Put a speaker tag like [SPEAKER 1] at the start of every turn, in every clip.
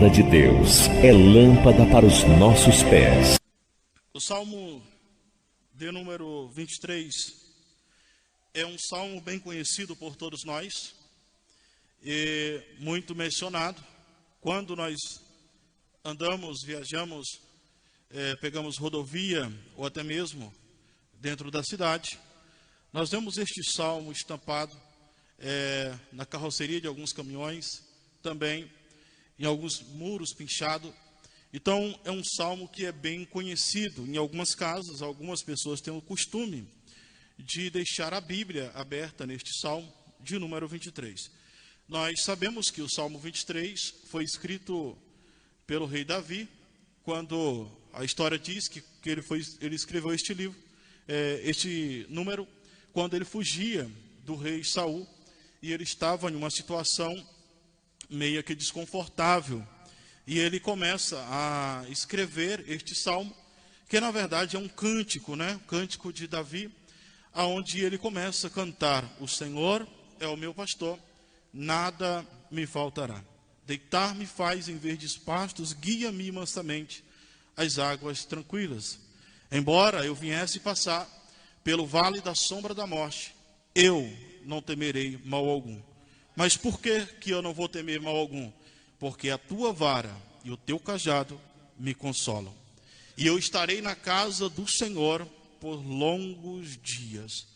[SPEAKER 1] palavra de Deus é lâmpada para os nossos pés.
[SPEAKER 2] O Salmo de número 23 é um salmo bem conhecido por todos nós e muito mencionado. Quando nós andamos, viajamos, pegamos rodovia ou até mesmo dentro da cidade, nós vemos este salmo estampado na carroceria de alguns caminhões, também em alguns muros pinchados. Então é um salmo que é bem conhecido. Em algumas casas, algumas pessoas têm o costume de deixar a Bíblia aberta neste salmo de número 23. Nós sabemos que o Salmo 23 foi escrito pelo rei Davi, quando a história diz que ele escreveu este livro, este número, quando ele fugia do rei Saul, e ele estava em uma situação meio que desconfortável, e ele começa a escrever este salmo, que na verdade é um cântico, né? Cântico de Davi, aonde ele começa a cantar: o Senhor é o meu pastor, nada me faltará. Deitar-me faz em verdes pastos, guia-me mansamente às águas tranquilas. Embora eu viesse passar pelo vale da sombra da morte, eu não temerei mal algum. Mas por que eu não vou temer mal algum? Porque a tua vara e o teu cajado me consolam. E eu estarei na casa do Senhor por longos dias.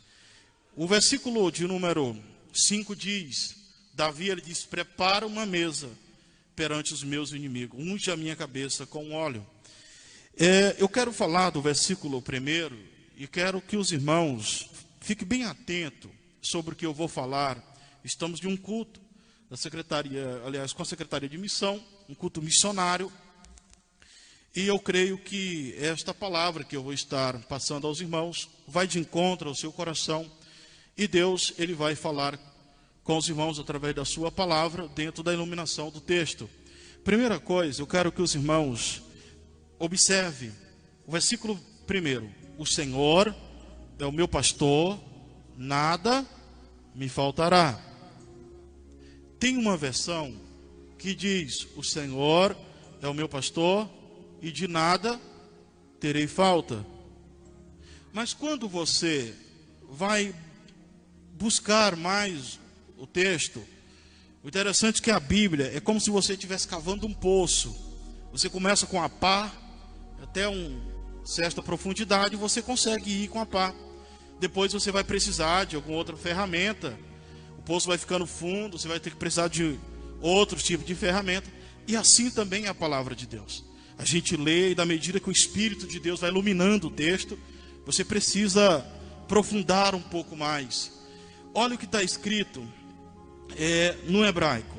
[SPEAKER 2] O versículo de número 5 diz, Davi, ele diz: prepara uma mesa perante os meus inimigos, unge a minha cabeça com óleo. Eu quero falar do versículo primeiro e quero que os irmãos fiquem bem atentos sobre o que eu vou falar. Estamos de um culto da secretaria, aliás, com a Secretaria de Missão, um culto missionário. E eu creio que esta palavra que eu vou estar passando aos irmãos vai de encontro ao seu coração. E Deus, ele vai falar com os irmãos através da sua palavra, dentro da iluminação do texto. Primeira coisa, eu quero que os irmãos observem o versículo primeiro. O Senhor é o meu pastor, nada me faltará. Tem uma versão que diz: o Senhor é o meu pastor e de nada terei falta. Mas quando você vai buscar mais o texto, o interessante é que a Bíblia é como se você estivesse cavando um poço. Você começa com a pá, até uma certa profundidade você consegue ir com a pá. Depois você vai precisar de alguma outra ferramenta. O poço vai ficando fundo, você vai ter que precisar de outros tipos de ferramenta. E assim também é a palavra de Deus. A gente lê e da medida que o Espírito de Deus vai iluminando o texto, você precisa aprofundar um pouco mais. Olha o que está escrito no hebraico.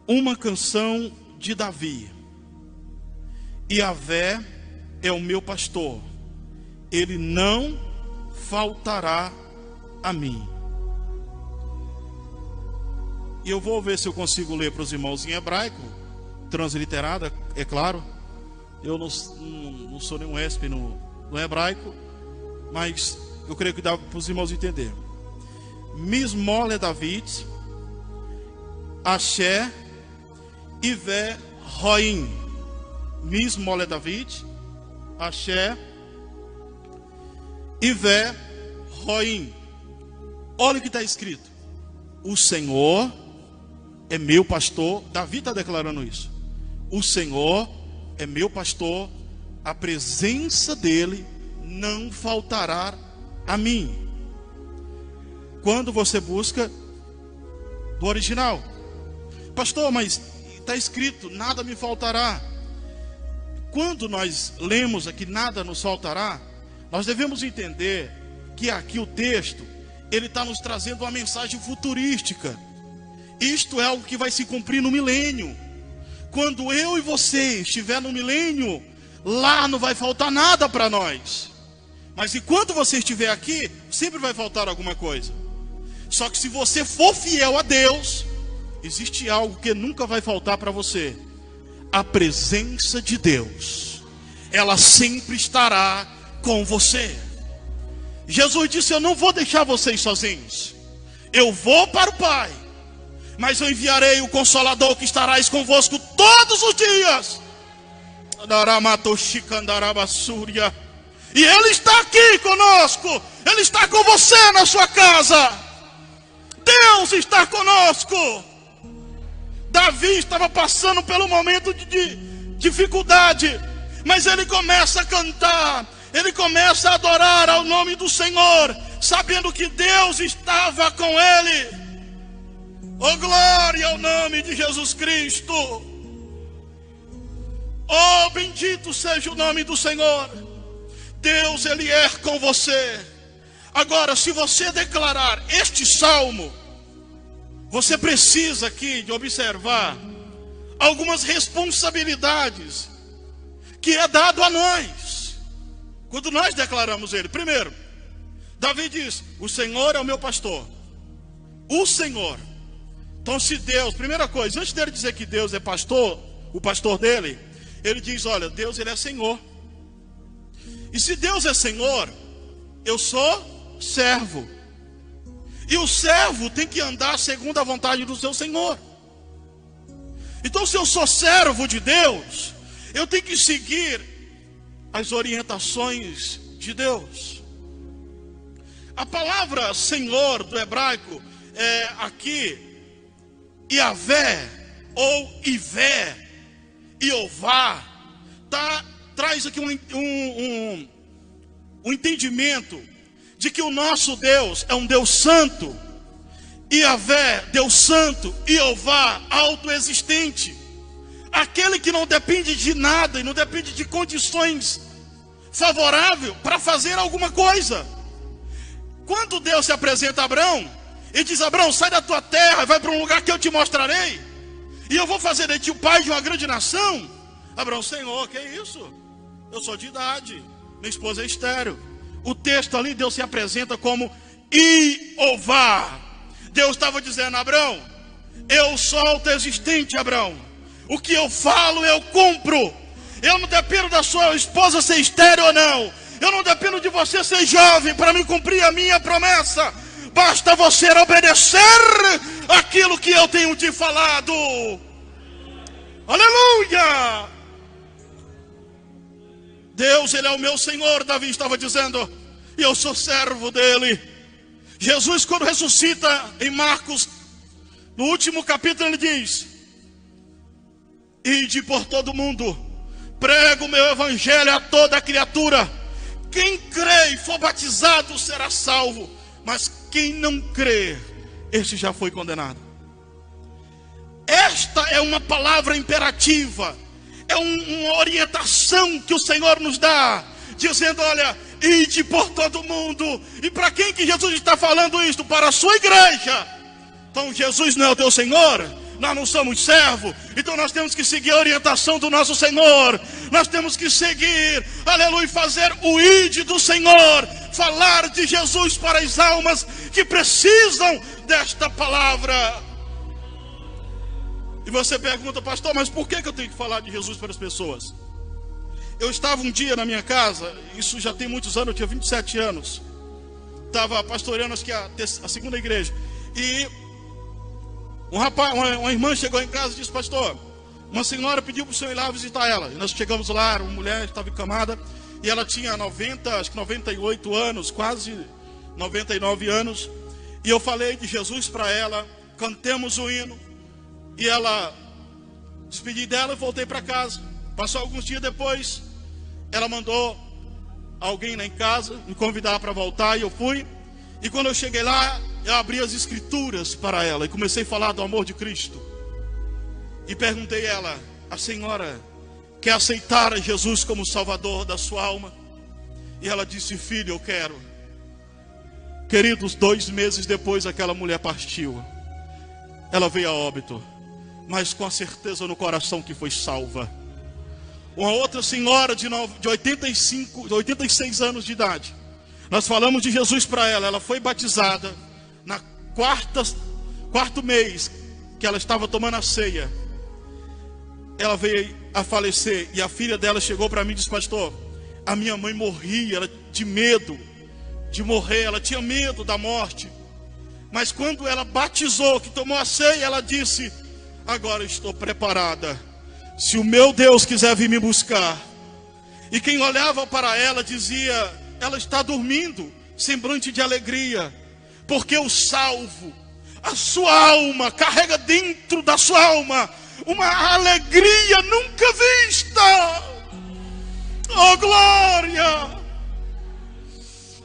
[SPEAKER 2] Uma canção de Davi. Yahvé é o meu pastor, ele não faltará a mim. E eu vou ver se eu consigo ler para os irmãos em hebraico, transliterada, é claro. Eu não sou nenhum ESP no hebraico, mas eu creio que dá para os irmãos entender. Mismole David, Axé, Ivé, Roim. Mismole David, Axé, Ivé, Roim. Olha o que está escrito: o Senhor é meu pastor. Davi está declarando isso. O Senhor é meu pastor, a presença dele não faltará a mim. Quando você busca do original, pastor, mas está escrito, nada me faltará. Quando nós lemos aqui, nada nos faltará, nós devemos entender que aqui o texto, ele está nos trazendo uma mensagem futurística. Isto é algo que vai se cumprir no milênio. Quando eu e você estiver no milênio, lá não vai faltar nada para nós. Mas enquanto você estiver aqui, sempre vai faltar alguma coisa. Só que se você for fiel a Deus, existe algo que nunca vai faltar para você: a presença de Deus. Ela sempre estará com você. Jesus disse: eu não vou deixar vocês sozinhos, eu vou para o Pai. mas eu enviarei o Consolador que estarás convosco todos os dias. E Ele está aqui conosco. Ele está com você na sua casa. Deus está conosco. Davi estava passando pelo momento de dificuldade, mas ele começa a cantar, ele começa a adorar ao nome do Senhor, sabendo que Deus estava com ele. Oh, glória ao nome de Jesus Cristo. Oh, bendito seja o nome do Senhor. Deus, Ele é com você. Agora, se você declarar este salmo, você precisa aqui de observar algumas responsabilidades que é dado a nós quando nós declaramos ele. Primeiro, Davi diz: o Senhor é o meu pastor. O Senhor. Então, se Deus, primeira coisa, antes dele dizer que Deus é pastor, o pastor dele, ele diz: olha, Deus, Ele é Senhor. E se Deus é Senhor, eu sou servo. E o servo tem que andar segundo a vontade do seu Senhor. Então, se eu sou servo de Deus, eu tenho que seguir as orientações de Deus. A palavra Senhor do hebraico é aqui Iavé ou Ivé, Iová, traz aqui um entendimento de que o nosso Deus é um Deus santo. Iavé, Deus santo, Iová, autoexistente, aquele que não depende de nada e não depende de condições favoráveis para fazer alguma coisa. Quando Deus se apresenta a Abrão e diz: Abrão, sai da tua terra, vai para um lugar que eu te mostrarei, e eu vou fazer de ti o pai de uma grande nação. Abrão: Senhor, que é isso? Eu sou de idade, minha esposa é estéril. O texto ali, Deus se apresenta como Iová. Deus estava dizendo: Abrão, eu sou autoexistente, Abrão. O que eu falo, eu cumpro. Eu não dependo da sua esposa ser estéril ou não. Eu não dependo de você ser jovem para me cumprir a minha promessa. Basta você obedecer aquilo que eu tenho te falado. Aleluia! Deus, Ele é o meu Senhor, Davi estava dizendo, e eu sou servo dEle. Jesus, quando ressuscita em Marcos, no último capítulo, Ele diz: ide por todo o mundo, prego o meu evangelho a toda criatura. Quem crê e for batizado será salvo, mas quem não crê, esse já foi condenado. Esta é uma palavra imperativa, é uma orientação que o Senhor nos dá, dizendo: olha, ide por todo mundo. E para quem que Jesus está falando isto? Para a sua igreja. Então, Jesus não é o teu Senhor? Nós não somos servos, então nós temos que seguir a orientação do nosso Senhor. Nós temos que seguir, aleluia, fazer o ide do Senhor, falar de Jesus para as almas que precisam desta palavra. E você pergunta: pastor, mas por que eu tenho que falar de Jesus para as pessoas? Eu estava um dia na minha casa, isso já tem muitos anos, eu tinha 27 anos, estava pastoreando, acho que a segunda igreja, e uma irmã chegou em casa e disse: pastor, uma senhora pediu para o senhor ir lá visitar ela. E nós chegamos lá, uma mulher estava encamada, e ela tinha 98 anos, quase 99 anos. E eu falei de Jesus para ela, cantemos o hino, e ela despedi dela e voltei para casa. Passou alguns dias depois, ela mandou alguém lá em casa me convidar para voltar, e eu fui. E quando eu cheguei lá, eu abri as escrituras para ela e comecei a falar do amor de Cristo. E perguntei a ela: a senhora quer aceitar a Jesus como Salvador da sua alma? E ela disse: filho, eu quero. Queridos, 2 meses depois aquela mulher partiu. Ela veio a óbito, mas com a certeza no coração que foi salva. Uma outra senhora de 86 anos de idade, nós falamos de Jesus para ela. Ela foi batizada na quarto mês que ela estava tomando a ceia. Ela veio a falecer, e a filha dela chegou para mim e disse: pastor, a minha mãe morria de medo de morrer, ela tinha medo da morte. Mas quando ela batizou, que tomou a ceia, ela disse: agora estou preparada. Se o meu Deus quiser vir me buscar. E quem olhava para ela dizia: ela está dormindo, semblante de alegria, porque o salvo, a sua alma, carrega dentro da sua alma uma alegria nunca vista. Oh glória!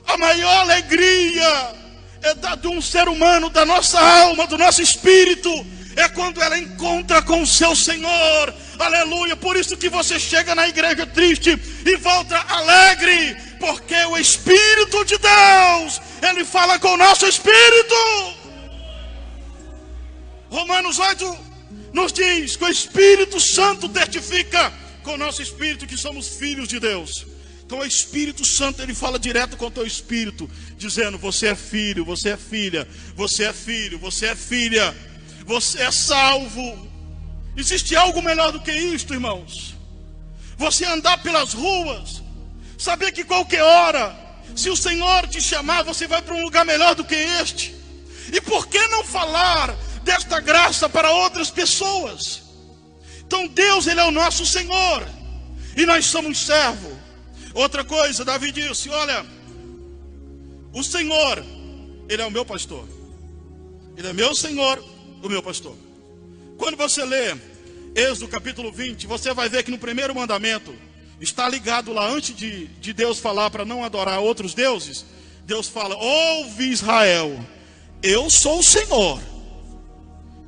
[SPEAKER 2] A maior alegria é da de um ser humano, da nossa alma, do nosso espírito, é quando ela encontra com o seu Senhor. Aleluia. Por isso que você chega na igreja triste e volta alegre, porque o Espírito de Deus, Ele fala com o nosso espírito. Romanos 8 nos diz que o Espírito Santo testifica com o nosso espírito que somos filhos de Deus. Então o Espírito Santo, ele fala direto com o teu espírito, dizendo: você é filho, você é filha, você é filho, você é filha, você é salvo. Existe algo melhor do que isto, irmãos? Você andar pelas ruas, saber que qualquer hora, se o Senhor te chamar, você vai para um lugar melhor do que este. E por que não falar desta graça para outras pessoas? Então Deus, Ele é o nosso Senhor, e nós somos servos. Outra coisa, Davi disse: olha, o Senhor, Ele é o meu pastor. Ele é meu Senhor, o meu pastor. Quando você lê Êxodo capítulo 20, você vai ver que no primeiro mandamento está ligado lá, antes de Deus falar para não adorar outros deuses. Deus fala: ouve Israel, eu sou o Senhor,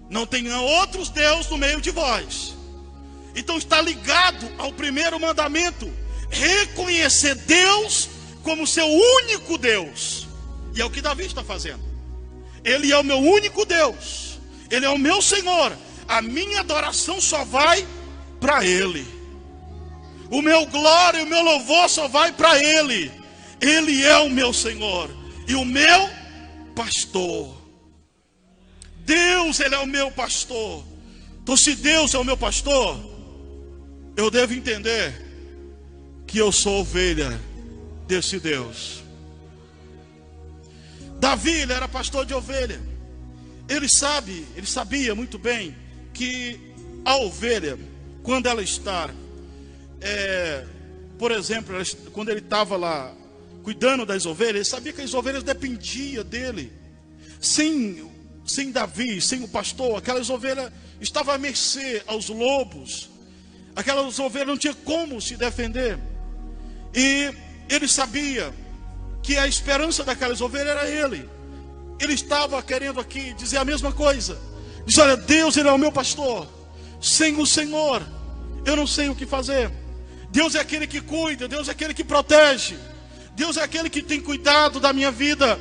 [SPEAKER 2] não tenha outros deuses no meio de vós. Então está ligado ao primeiro mandamento, reconhecer Deus como seu único Deus. E é o que Davi está fazendo. Ele é o meu único Deus, Ele é o meu Senhor. A minha adoração só vai para Ele. O meu glória e o meu louvor só vai para Ele. Ele é o meu Senhor e o meu pastor. Deus, Ele é o meu pastor. Então se Deus é o meu pastor, eu devo entender que eu sou ovelha desse Deus. Davi, ele era pastor de ovelha. Ele sabia muito bem que a ovelha, quando ela está, por exemplo, quando ele estava lá cuidando das ovelhas, ele sabia que as ovelhas dependiam dele. Sem Davi, sem o pastor, aquelas ovelhas estavam à mercê aos lobos. Aquelas ovelhas não tinham como se defender. E ele sabia que a esperança daquelas ovelhas era ele. Ele estava querendo aqui dizer a mesma coisa. Diz: olha, Deus, Ele é o meu pastor. Sem o Senhor, eu não sei o que fazer. Deus é aquele que cuida, Deus é aquele que protege, Deus é aquele que tem cuidado da minha vida.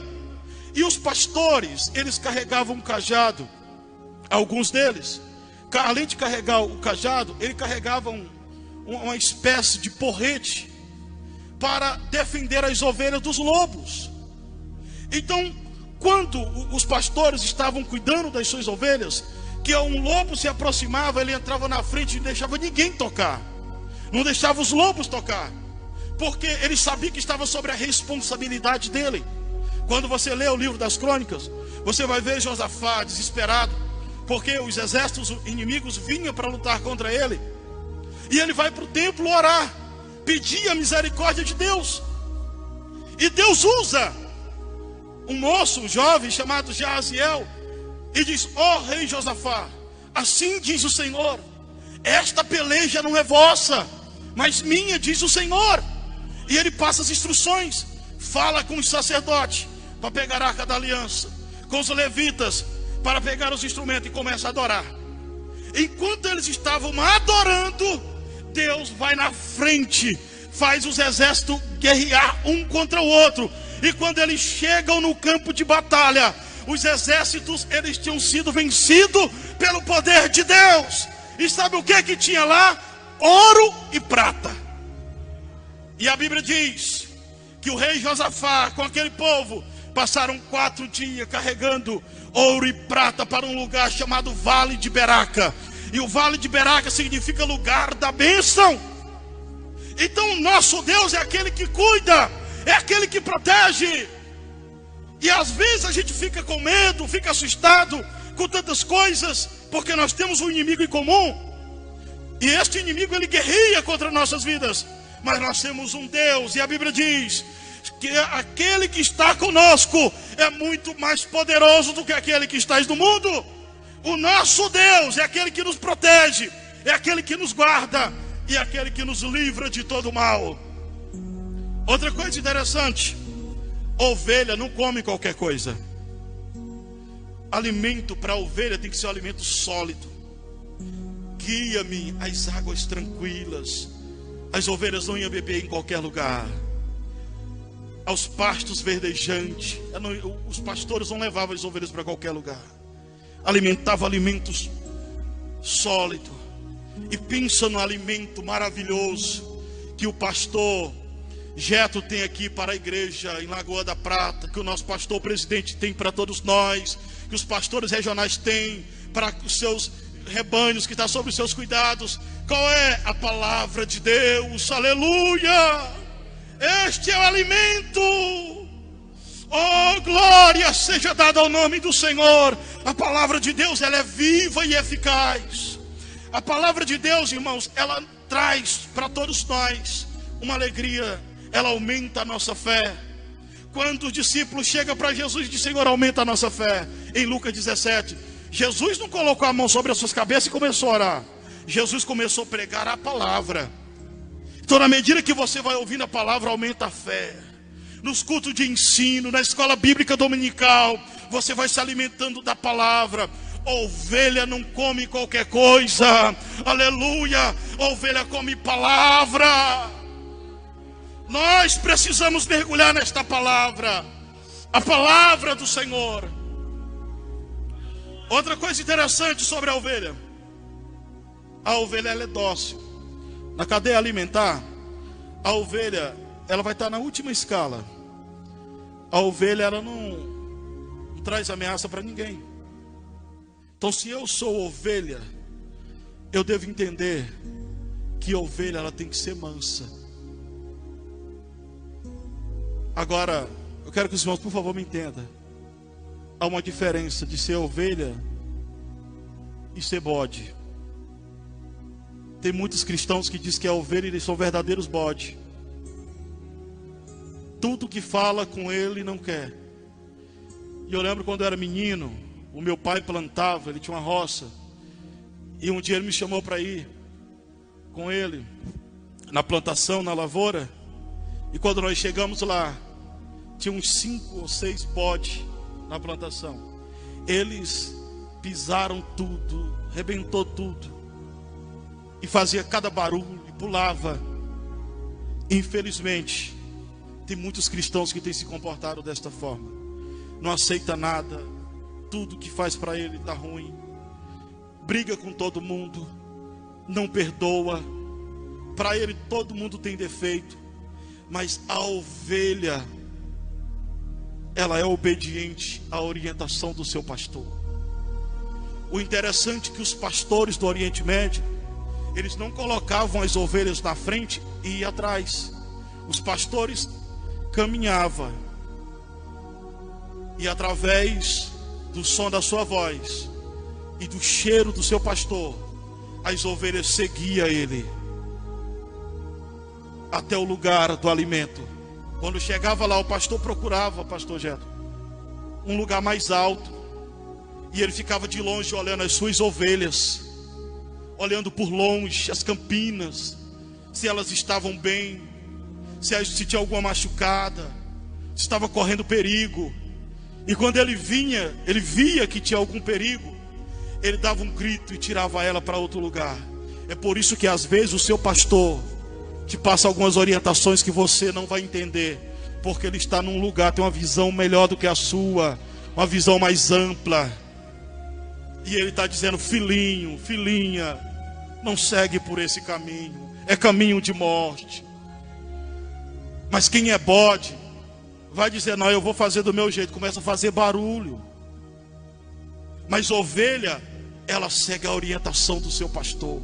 [SPEAKER 2] E os pastores, eles carregavam um cajado. Alguns deles, além de carregar o cajado, ele carregava uma espécie de porrete para defender as ovelhas dos lobos. Então, quando os pastores estavam cuidando das suas ovelhas, que um lobo se aproximava, ele entrava na frente e não deixava ninguém tocar, não deixava os lobos tocar, porque ele sabia que estava sobre a responsabilidade dele. Quando você lê o livro das crônicas, você vai ver Josafá desesperado, porque os exércitos inimigos vinham para lutar contra ele, e ele vai para o templo orar, pedir a misericórdia de Deus. E Deus usa um moço, um jovem chamado Jaziel, e diz: ó rei Josafá, assim diz o Senhor, esta peleja não é vossa, mas minha, diz o Senhor. E ele passa as instruções, fala com os sacerdotes para pegar a arca da aliança, com os levitas para pegar os instrumentos, e começa a adorar. Enquanto eles estavam adorando, Deus vai na frente, faz os exércitos guerrear um contra o outro. E quando eles chegam no campo de batalha, os exércitos, eles tinham sido vencidos pelo poder de Deus. E sabe o que tinha lá? Ouro e prata. E a Bíblia diz que o rei Josafá, com aquele povo, passaram 4 dias carregando ouro e prata para um lugar chamado Vale de Beraca. E o Vale de Beraca significa lugar da bênção. Então o nosso Deus é aquele que cuida, é aquele que protege. E a às vezes a gente fica com medo, fica assustado com tantas coisas, porque nós temos um inimigo em comum. E este inimigo, ele guerreia contra nossas vidas. Mas nós temos um Deus, e a Bíblia diz que aquele que está conosco é muito mais poderoso do que aquele que está no mundo. O nosso Deus é aquele que nos protege, é aquele que nos guarda, e é aquele que nos livra de todo mal. Outra coisa interessante: ovelha não come qualquer coisa. Alimento para a ovelha tem que ser um alimento sólido. Guia-me às águas tranquilas. As ovelhas não iam beber em qualquer lugar. Aos pastos verdejantes. Os pastores não levavam as ovelhas para qualquer lugar. Alimentava alimentos sólidos. E pensa no alimento maravilhoso que o pastor Geto tem aqui para a igreja em Lagoa da Prata, que o nosso pastor presidente tem para todos nós, que os pastores regionais têm para os seus rebanhos que estão sob os seus cuidados. Qual é? A palavra de Deus. Aleluia! Este é o alimento. Oh, glória seja dada ao nome do Senhor. A palavra de Deus, ela é viva e eficaz. A palavra de Deus, irmãos, ela traz para todos nós uma alegria. Ela aumenta a nossa fé. Quando o discípulo chega para Jesus e diz: Senhor, aumenta a nossa fé. Em Lucas 17, Jesus não colocou a mão sobre as suas cabeças e começou a orar. Jesus começou a pregar a palavra. Então, na medida que você vai ouvindo a palavra, aumenta a fé. Nos cultos de ensino, na escola bíblica dominical, você vai se alimentando da palavra. Ovelha não come qualquer coisa. Aleluia. Ovelha come palavra. Nós precisamos mergulhar nesta palavra, a palavra do Senhor. Outra coisa interessante sobre a ovelha ela é dócil. Na cadeia alimentar, a ovelha, ela vai estar na última escala. A ovelha, ela não traz ameaça para ninguém. Então, se eu sou ovelha, eu devo entender que a ovelha, ela tem que ser mansa. Agora, eu quero que os irmãos, por favor, me entendam. Há uma diferença de ser ovelha e ser bode. Tem muitos cristãos que dizem que é ovelha e eles são verdadeiros bode. Tudo que fala com ele não quer. E eu lembro quando eu era menino, o meu pai plantava, ele tinha uma roça. E um dia ele me chamou para ir com ele na plantação, na lavoura. E quando nós chegamos lá, tinha uns 5 ou 6 bodes na plantação. Eles pisaram tudo, arrebentou tudo. E fazia cada barulho, e pulava. Infelizmente, tem muitos cristãos que têm se comportado desta forma. Não aceita nada, tudo que faz para ele está ruim. Briga com todo mundo, não perdoa. Para ele todo mundo tem defeito. Mas a ovelha, ela é obediente à orientação do seu pastor. O interessante é que os pastores do Oriente Médio, eles não colocavam as ovelhas na frente e iam atrás. Os pastores caminhavam. E através do som da sua voz e do cheiro do seu pastor, as ovelhas seguiam ele até o lugar do alimento. Quando chegava lá, o pastor procurava, pastor Geto, um lugar mais alto. E ele ficava de longe olhando as suas ovelhas, olhando por longe as campinas, se elas estavam bem, se tinha alguma machucada, se estava correndo perigo. E quando ele vinha, ele via que tinha algum perigo, ele dava um grito e tirava ela para outro lugar. É por isso que às vezes o seu pastor te passa algumas orientações que você não vai entender, porque ele está num lugar, tem uma visão melhor do que a sua, uma visão mais ampla. E ele está dizendo: filhinho, filhinha, não segue por esse caminho, é caminho de morte. Mas quem é bode vai dizer: não, eu vou fazer do meu jeito, começa a fazer barulho. Mas ovelha, ela segue a orientação do seu pastor.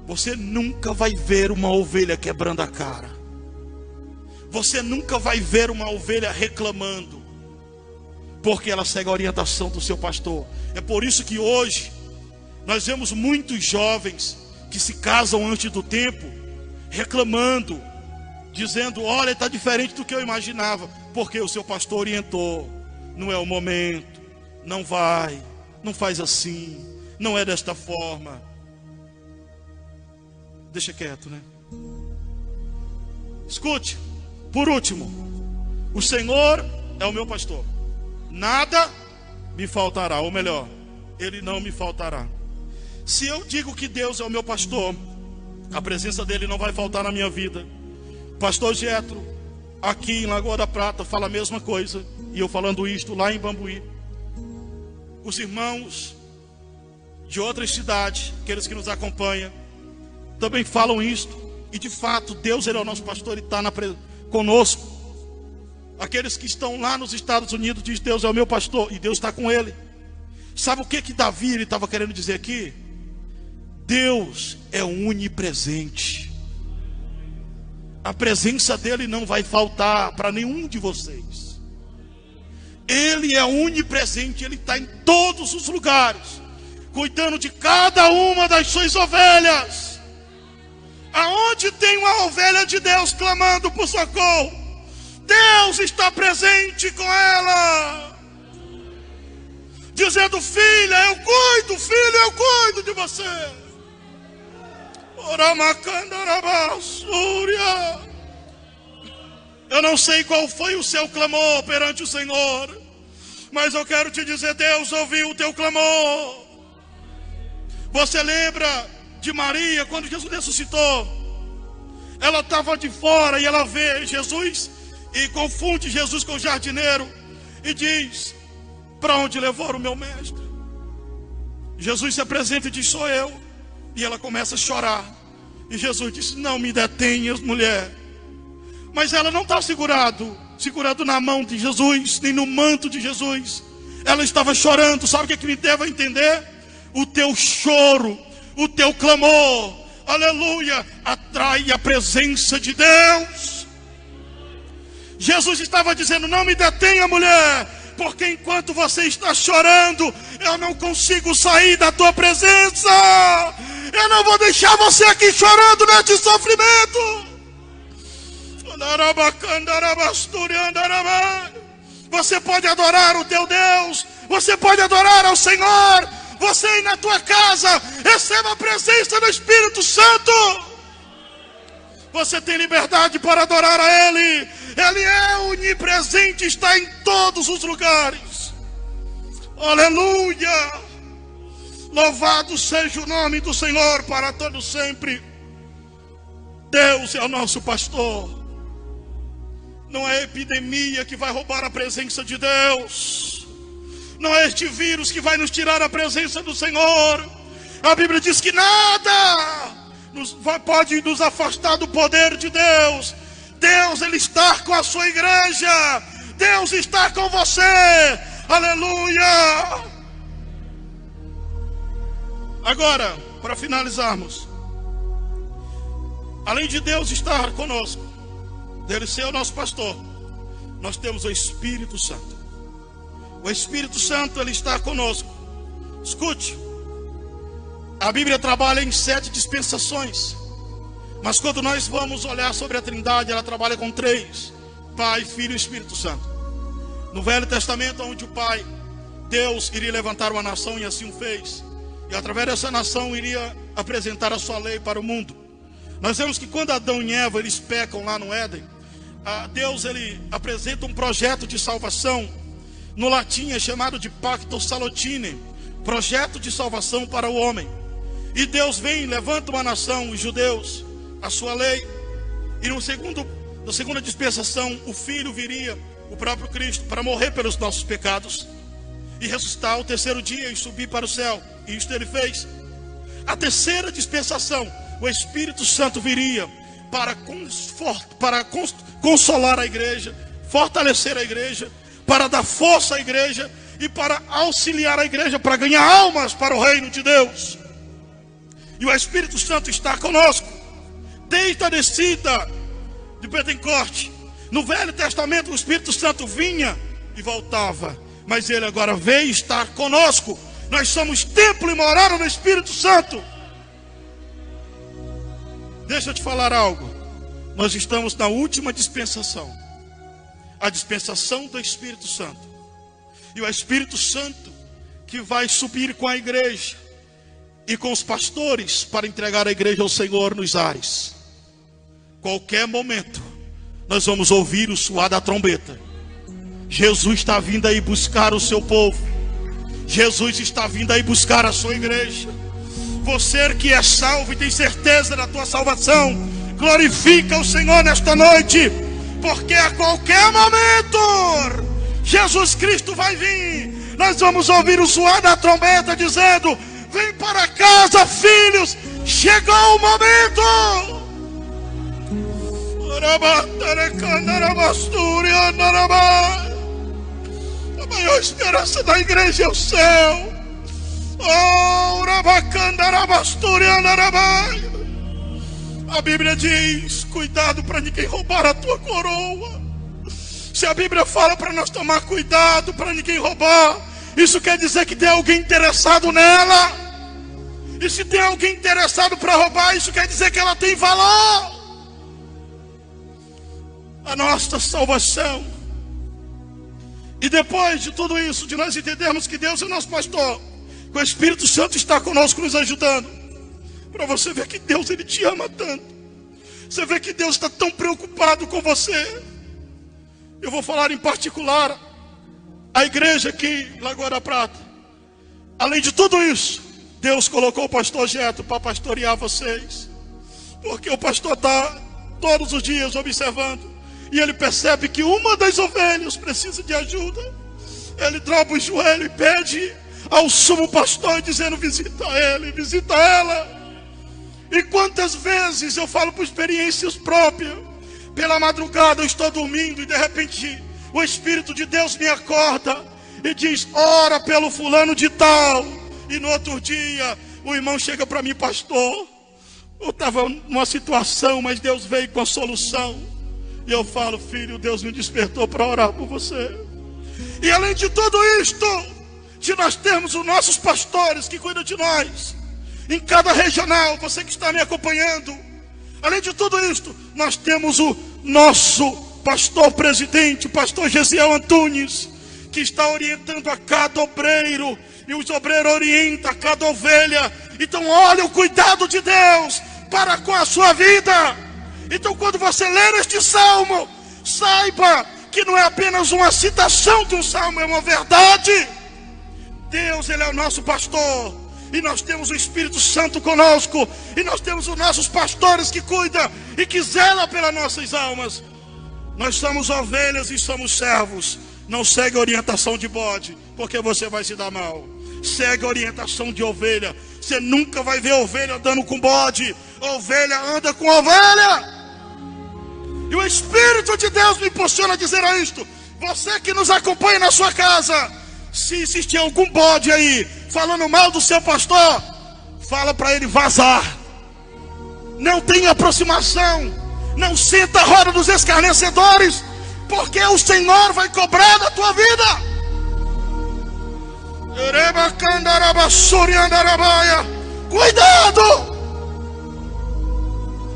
[SPEAKER 2] Você nunca vai ver uma ovelha quebrando a cara. Você nunca vai ver uma ovelha reclamando. porque ela segue a orientação do seu pastor. É por isso que hoje nós vemos muitos jovens que se casam antes do tempo, reclamando, dizendo: olha, está diferente do que eu imaginava, porque o seu pastor orientou. Não é o momento, não vai, não faz assim, não é desta forma. Deixa quieto, né? Escute, por último, o Senhor é o meu pastor, nada me faltará, ou melhor, Ele não me faltará. Se eu digo que Deus é o meu pastor, a presença dele não vai faltar na minha vida. Pastor Jetro, aqui em Lagoa da Prata, fala a mesma coisa, e eu falando isto lá em Bambuí. Os irmãos de outras cidades, aqueles que nos acompanham, também falam isto. E de fato, Deus, Ele é o nosso pastor e está conosco. Aqueles que estão lá nos Estados Unidos dizem: Deus é o meu pastor, e Deus está com ele. Sabe o que Davi estava querendo dizer aqui? Deus é onipresente. A presença dele não vai faltar para nenhum de vocês. Ele é onipresente, ele está em todos os lugares, cuidando de cada uma das suas ovelhas. Aonde tem uma ovelha de Deus clamando por socorro, Deus está presente com ela, dizendo: filha, eu cuido, filho, eu cuido de você. Eu não sei qual foi o seu clamor perante o Senhor, mas eu quero te dizer: Deus ouviu o teu clamor. Você lembra de Maria, quando Jesus ressuscitou? Ela estava de fora e ela vê Jesus e confunde Jesus com o jardineiro e diz: para onde levou o meu mestre? Jesus se apresenta e diz: sou eu. E ela começa a chorar. E Jesus disse: não me detenhas, mulher. Mas ela não está segurado na mão de Jesus, nem no manto de Jesus. Ela estava chorando. Sabe o que me deve entender? O teu choro, o teu clamor, aleluia, atrai a presença de Deus. Jesus estava dizendo: não me detenha, mulher, porque enquanto você está chorando, eu não consigo sair da tua presença. Eu não vou deixar você aqui chorando neste sofrimento. Você pode adorar o teu Deus, você pode adorar ao Senhor. Você aí na tua casa, receba a presença do Espírito Santo. Você tem liberdade para adorar a Ele. Ele é onipresente, está em todos os lugares. Aleluia! Louvado seja o nome do Senhor para todo sempre. Deus é o nosso pastor. Não é a epidemia que vai roubar a presença de Deus. Não é este vírus que vai nos tirar a presença do Senhor. A Bíblia diz que nada pode nos afastar do poder de Deus. Deus, Ele está com a sua igreja. Deus está com você. Aleluia. Agora, para finalizarmos, além de Deus estar conosco, dele ser o nosso pastor, nós temos o Espírito Santo. O Espírito Santo, Ele está conosco. Escute, a Bíblia trabalha em 7 dispensações, mas quando nós vamos olhar sobre a Trindade, ela trabalha com 3: Pai, Filho e Espírito Santo. No Velho Testamento, onde o Pai, Deus, iria levantar uma nação, e assim o fez, e através dessa nação iria apresentar a sua lei para o mundo. Nós vemos que quando Adão e Eva eles pecam lá no Éden, Deus ele apresenta um projeto de salvação. No latim é chamado de Pacto Salutine, projeto de salvação para o homem. E Deus vem, levanta uma nação, os judeus, a sua lei. E na segunda dispensação, o Filho viria, o próprio Cristo, para morrer pelos nossos pecados e ressuscitar ao terceiro dia e subir para o céu. E isto Ele fez. A terceira dispensação, o Espírito Santo viria para consolar a igreja, fortalecer a igreja, para dar força à igreja e para auxiliar a igreja para ganhar almas para o reino de Deus. E o Espírito Santo está conosco desde a descida de Pentecoste. No Velho Testamento o Espírito Santo vinha e voltava, mas Ele agora veio estar conosco. Nós somos templo e morada do Espírito Santo. Deixa eu te falar algo. Nós estamos na última dispensação, a dispensação do Espírito Santo. E o Espírito Santo que vai subir com a igreja e com os pastores para entregar a igreja ao Senhor nos ares. Qualquer momento nós vamos ouvir o soar da trombeta. Jesus está vindo aí buscar o seu povo. Jesus está vindo aí buscar a sua igreja. Você que é salvo e tem certeza da tua salvação, glorifica o Senhor nesta noite, porque a qualquer momento Jesus Cristo vai vir. Nós vamos ouvir o soar da trombeta dizendo: vem para casa, filhos, chegou o momento. A maior esperança da igreja é o céu. A Bíblia diz: cuidado para ninguém roubar a tua coroa. Se a Bíblia fala para nós tomar cuidado para ninguém roubar, isso quer dizer que tem alguém interessado nela. E se tem alguém interessado para roubar, isso quer dizer que ela tem valor. A nossa salvação. E depois de tudo isso, de nós entendermos que Deus é nosso pastor, que o Espírito Santo está conosco nos ajudando, para você ver que Deus, Ele te ama tanto. Você vê que Deus está tão preocupado com você. Eu vou falar em particular a igreja aqui em Lagoa da Prata. Além de tudo isso, Deus colocou o pastor Getro para pastorear vocês, porque o pastor está todos os dias observando, e ele percebe que uma das ovelhas precisa de ajuda. Ele dobra o joelho e pede ao sumo pastor, dizendo: visita ele, visita ela. E quantas vezes eu falo por experiências próprias, pela madrugada eu estou dormindo e de repente o Espírito de Deus me acorda e diz: ora pelo fulano de tal. E no outro dia o irmão chega para mim: pastor, eu estava numa situação, mas Deus veio com a solução. E eu falo: filho, Deus me despertou para orar por você. E além de tudo isto, de nós termos os nossos pastores que cuidam de nós, em cada regional, você que está me acompanhando, além de tudo isto, nós temos o nosso pastor presidente, o pastor Gesiel Antunes, que está orientando a cada obreiro, e os obreiros orientam a cada ovelha. Então olha o cuidado de Deus para com a sua vida. Então quando você ler este salmo, saiba que não é apenas uma citação de um salmo, é uma verdade. Deus, Ele é o nosso pastor, e nós temos o Espírito Santo conosco, e nós temos os nossos pastores que cuidam e que zelam pelas nossas almas. Nós somos ovelhas e somos servos. Não segue a orientação de bode, porque você vai se dar mal. Segue a orientação de ovelha. Você nunca vai ver ovelha andando com bode. Ovelha anda com ovelha. E o Espírito de Deus me impulsiona a dizer isto. Você que nos acompanha na sua casa, se existir algum bode aí falando mal do seu pastor, fala para ele vazar. Não tem aproximação. Não senta a roda dos escarnecedores, porque o Senhor vai cobrar da tua vida. Cuidado!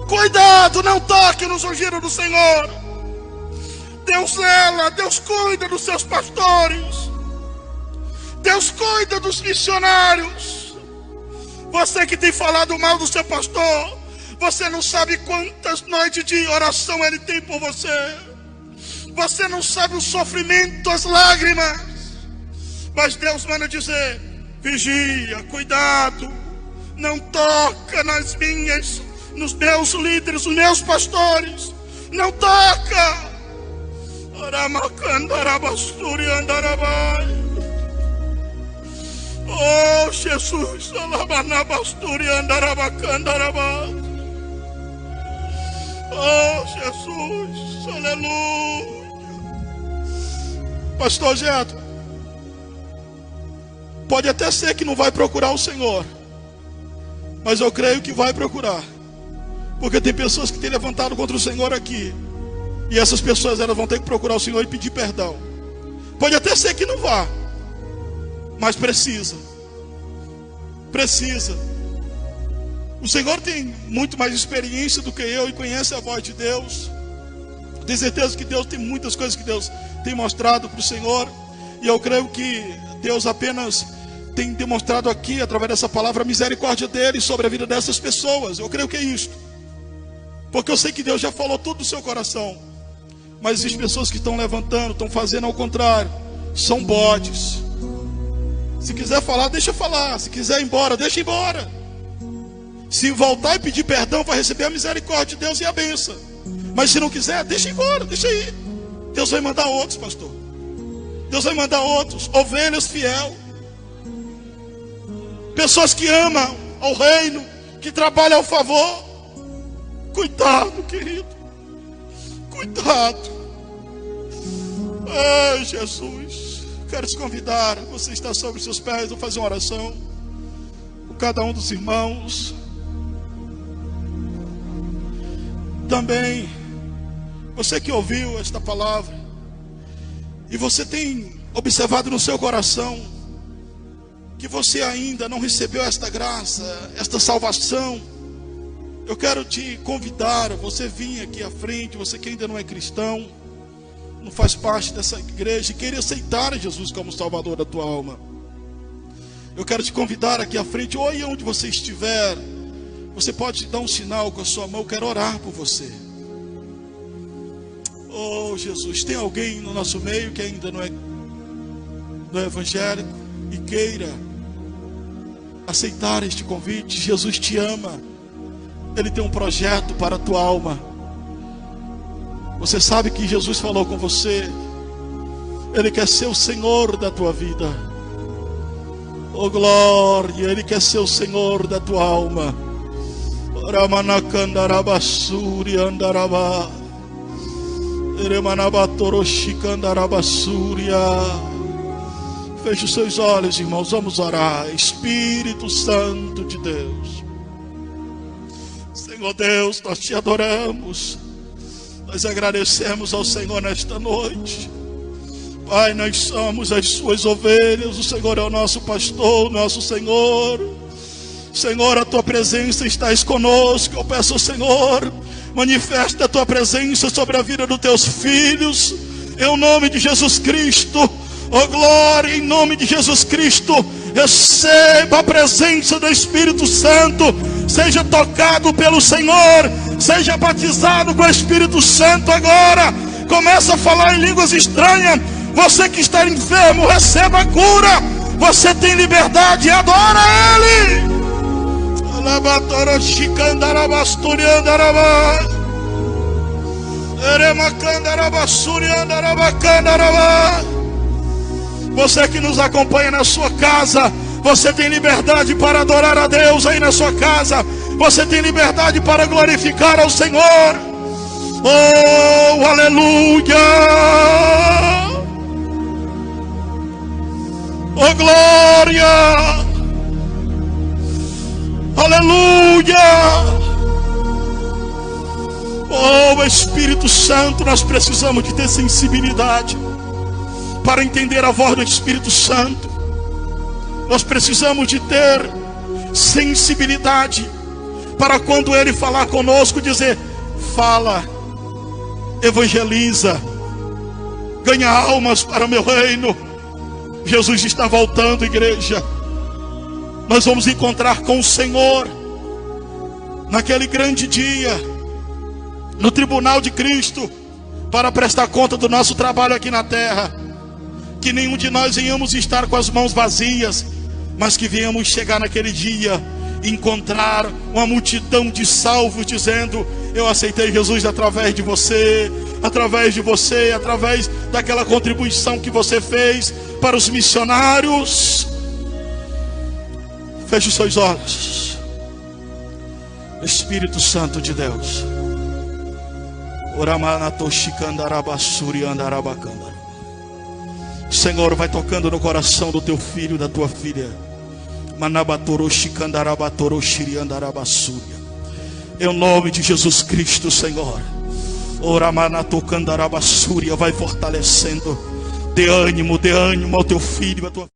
[SPEAKER 2] Cuidado, não toque nos ungidos do Senhor. Deus zela, Deus cuida dos seus pastores. Deus cuida dos missionários. Você que tem falado mal do seu pastor, você não sabe quantas noites de oração ele tem por você. Você não sabe o sofrimento, as lágrimas. Mas Deus manda dizer: vigia, cuidado. Não toca nos meus líderes, nos meus pastores. Não toca. Oh Jesus, oh Jesus, aleluia. Pastor Getro, pode até ser que não vai procurar o Senhor, mas eu creio que vai procurar, porque tem pessoas que têm levantado contra o Senhor aqui, e essas pessoas elas vão ter que procurar o Senhor e pedir perdão. Pode até ser que não vá, mas precisa. O Senhor tem muito mais experiência do que eu e conhece a voz de Deus. Tenho certeza que Deus tem muitas coisas que Deus tem mostrado para o Senhor. E eu creio que Deus apenas tem demonstrado aqui, através dessa palavra, a misericórdia dele sobre a vida dessas pessoas. Eu creio que é isto. Porque eu sei que Deus já falou tudo do seu coração. Mas existem pessoas que estão levantando, estão fazendo ao contrário. São bodes. Se quiser falar, deixa falar. Se quiser ir embora, deixa ir embora. Se voltar e pedir perdão, vai receber a misericórdia de Deus e a bênção. Mas se não quiser, deixa ir embora, deixa ir. Deus vai mandar outros, pastor. Deus vai mandar outros, ovelhas fiel. Pessoas que amam ao reino, que trabalham ao favor. Cuidado, querido. Cuidado. Ai, Jesus. Quero te convidar. Você está sobre os seus pés. Vou fazer uma oração por cada um dos irmãos. Também, você que ouviu esta palavra e você tem observado no seu coração que você ainda não recebeu esta graça, esta salvação, eu quero te convidar a você vir aqui à frente. Você que ainda não é cristão, não faz parte dessa igreja e queira aceitar Jesus como Salvador da tua alma, eu quero te convidar aqui à frente, ou aí onde você estiver. Você pode dar um sinal com a sua mão. Eu quero orar por você. Oh Jesus, tem alguém no nosso meio que ainda não é evangélico e queira aceitar este convite? Jesus te ama. Ele tem um projeto para a tua alma. Você sabe que Jesus falou com você. Ele quer ser o Senhor da tua vida. Oh glória, Ele quer ser o Senhor da tua alma. Ramanakandarabasuri andaraba. Eremanabatoрошikandarabasurya. Feche os seus olhos, irmãos, vamos orar. Espírito Santo de Deus, Senhor Deus, nós te adoramos. Nós agradecemos ao Senhor nesta noite. Pai, nós somos as suas ovelhas. O Senhor é o nosso pastor, nosso Senhor. Senhor, a tua presença está conosco. Eu peço ao Senhor, manifesta a tua presença sobre a vida dos teus filhos, em nome de Jesus Cristo. Oh glória, em nome de Jesus Cristo, receba a presença do Espírito Santo. Seja tocado pelo Senhor, seja batizado com o Espírito Santo agora. Começa a falar em línguas estranhas. Você que está enfermo, receba a cura. Você tem liberdade, adora Ele. Você que nos acompanha na sua casa, você tem liberdade para adorar a Deus aí na sua casa. Você tem liberdade para glorificar ao Senhor. Oh, aleluia! Oh, glória! Aleluia! Oh, Espírito Santo, nós precisamos de ter sensibilidade para entender a voz do Espírito Santo. Nós precisamos de ter sensibilidade para quando Ele falar conosco, dizer: fala, evangeliza, ganha almas para o meu reino. Jesus está voltando, igreja. Nós vamos encontrar com o Senhor naquele grande dia, no tribunal de Cristo, para prestar conta do nosso trabalho aqui na terra. Que nenhum de nós venhamos estar com as mãos vazias, mas que venhamos chegar naquele dia e encontrar uma multidão de salvos dizendo: eu aceitei Jesus através de você, através daquela contribuição que você fez para os missionários. Feche os seus olhos. Espírito Santo de Deus, Senhor, vai tocando no coração do teu filho, da tua filha. Em nome de Jesus Cristo, Senhor. Vai fortalecendo dê ânimo ao teu filho, à tua